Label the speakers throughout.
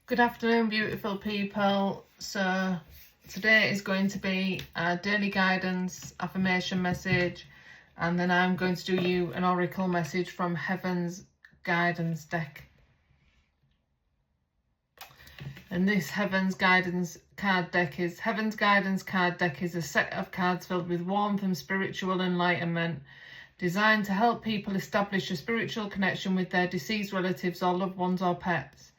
Speaker 1: Good afternoon, beautiful people. So today is going to be a daily guidance affirmation message, and then I'm going to do you an oracle message from Heaven's guidance deck. And this Heaven's guidance card deck is Heaven's guidance card deck is a set of cards filled with warmth and spiritual enlightenment, designed to help people establish a spiritual connection with their deceased relatives or loved ones or pets.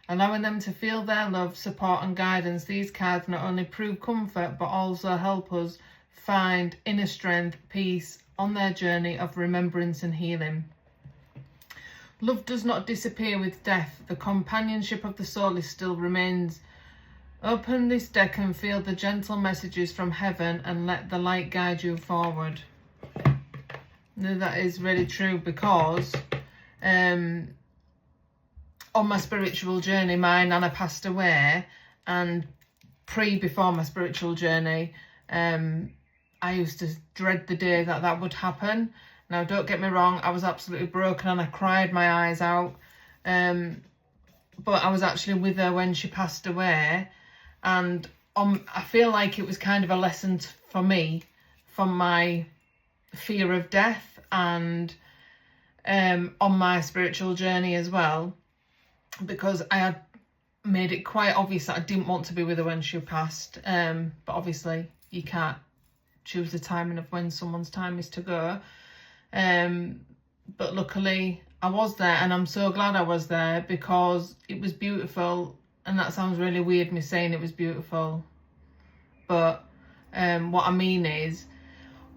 Speaker 1: Allowing them to feel their love, support and guidance, these cards not only prove comfort but also help us find inner strength, peace on their journey of remembrance and healing. Love does not disappear with death. The companionship of the soul still remains. Open this deck and feel the gentle messages from heaven and let the light guide you forward. Now, that is really true because on my spiritual journey, my nana passed away, and before my spiritual journey, I used to dread the day that would happen. Now, don't get me wrong, I was absolutely broken and I cried my eyes out, but I was actually with her when she passed away, and I feel like it was kind of a lesson for me from my fear of death, and on my spiritual journey as well, because I had made it quite obvious that I didn't want to be with her when she passed. But obviously you can't choose the timing of when someone's time is to go. But luckily I was there, and I'm so glad I was there because it was beautiful. And that sounds really weird, me saying it was beautiful. But what I mean is,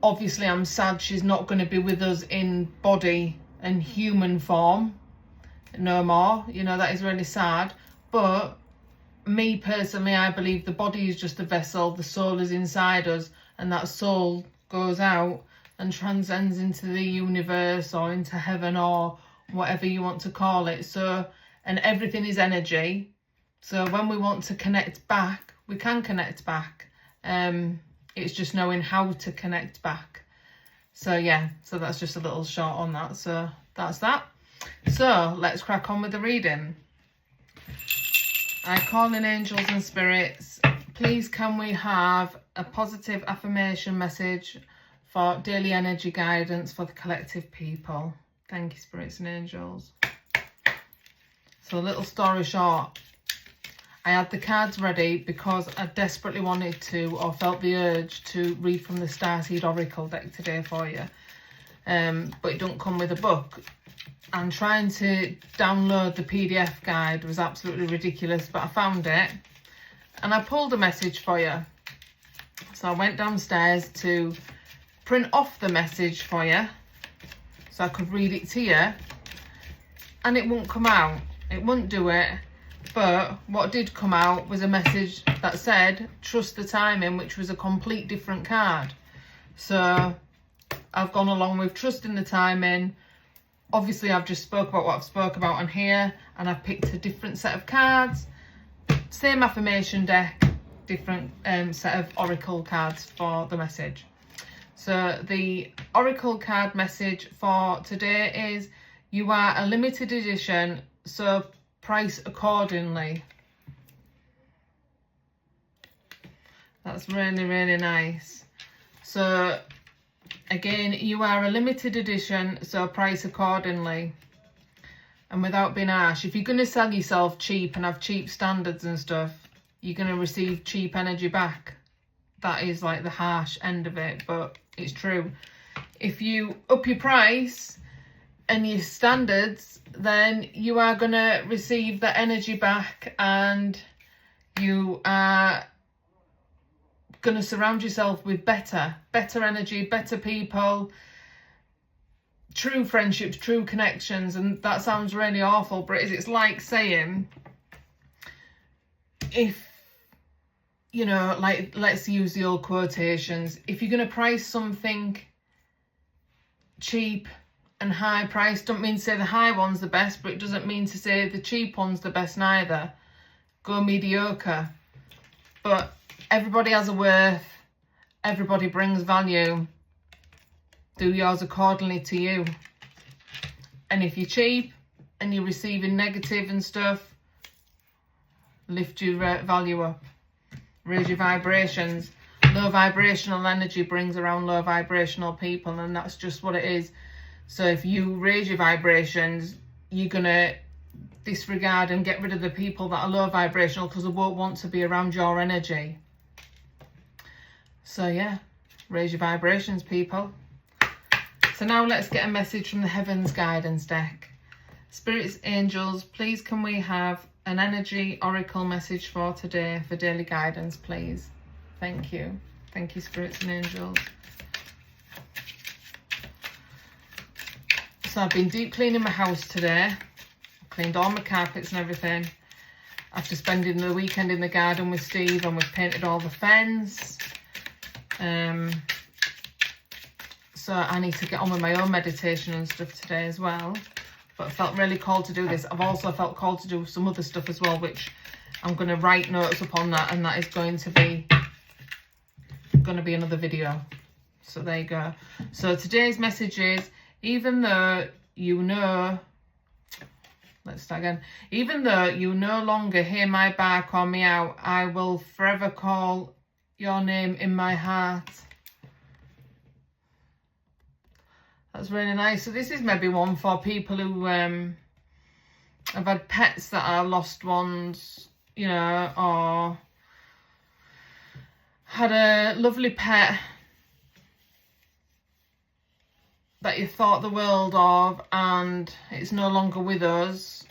Speaker 1: obviously I'm sad she's not going to be with us in body and human form no more. You know, that is really sad. But me personally, I believe the body is just a vessel, the soul is inside us, and that soul goes out and transcends into the universe or into heaven or whatever you want to call it. So, and everything is energy. So when we want to connect back, we can connect back. It's just knowing how to connect back. So yeah, so that's just a little short on that. So that's that. So let's crack on with the reading. I call in angels and spirits. Please can we have a positive affirmation message for daily energy guidance for the collective people? Thank you, spirits and angels. So a little story short, I had the cards ready because I desperately wanted to, or felt the urge to, read from the Starseed Oracle deck today for you. But it don't come with a book. And trying to download the PDF guide was absolutely ridiculous, but I found it and I pulled a message for you. So I went downstairs to print off the message for you so I could read it to you, and it wouldn't come out. It wouldn't do it. But what did come out was a message that said, trust the timing, which was a complete different card. So I've gone along with trusting the timing. Obviously, I've just spoke about what I've spoke about on here, and I've picked a different set of cards. Same affirmation deck, different set of oracle cards for the message. So the oracle card message for today is, you are a limited edition, so price accordingly. That's really, really nice. So again, you are a limited edition, so price accordingly. And without being harsh, if you're going to sell yourself cheap and have cheap standards and stuff, you're going to receive cheap energy back. That is like the harsh end of it, but it's true. If you up your price and your standards, then you are going to receive the energy back, and you are going to surround yourself with better energy, better people, true friendships, true connections. And that sounds really awful, but it's like saying, if, you know, like, let's use the old quotations, if you're going to price something cheap and high price, don't mean to say the high one's the best, but it doesn't mean to say the cheap one's the best neither. Go mediocre. But everybody has a worth, everybody brings value. Do yours accordingly to you. And if you're cheap and you're receiving negative and stuff, lift your value up, raise your vibrations. Low vibrational energy brings around low vibrational people, and that's just what it is. So if you raise your vibrations, you're gonna disregard and get rid of the people that are low vibrational, because they won't want to be around your energy. So yeah, raise your vibrations, people. So now let's get a message from the Heavens Guidance deck. Spirits, angels, please can we have an energy oracle message for today for daily guidance, please? Thank you. Thank you, spirits and angels. So I've been deep cleaning my house today. I've cleaned all my carpets and everything. After spending the weekend in the garden with Steve, and we've painted all the fence. So I need to get on with my own meditation and stuff today as well. But I felt really called to do this. I've also felt called to do some other stuff as well, which I'm going to write notes upon that, and that is going to be another video. So there you go. So today's message is, even though you know, let's start again. Even though you no longer hear my bark or meow, I will forever call your name in my heart. That's really nice. So this is maybe one for people who have had pets that are lost ones, you know, or had a lovely pet that you thought the world of and it's no longer with us.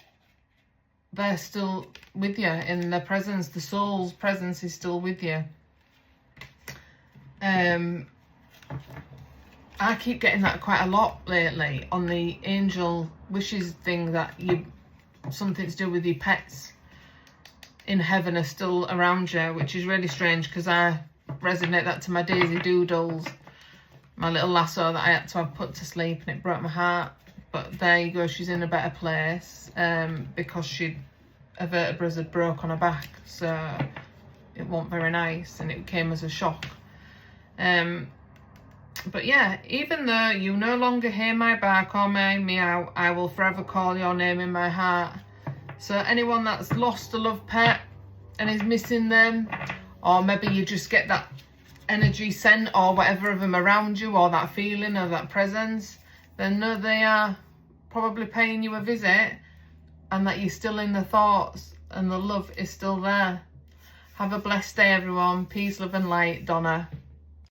Speaker 1: They're still with you in their presence. The soul's presence is still with you. I keep getting that quite a lot lately on the angel wishes thing, that something to do with your pets in heaven are still around you, which is really strange, because I resonate that to my Daisy Doodles, my little lasso that I had to have put to sleep, and it broke my heart. But there you go, she's in a better place because her vertebrae had broke on her back, so it wasn't very nice, and it came as a shock. But yeah, even though you no longer hear my bark or my meow, I will forever call your name in my heart. So anyone that's lost a loved pet and is missing them, or maybe you just get that energy scent or whatever of them around you, or that feeling or that presence, then know they are probably paying you a visit, and that you're still in the thoughts and the love is still there. Have a blessed day, everyone. Peace, love and light. Donna.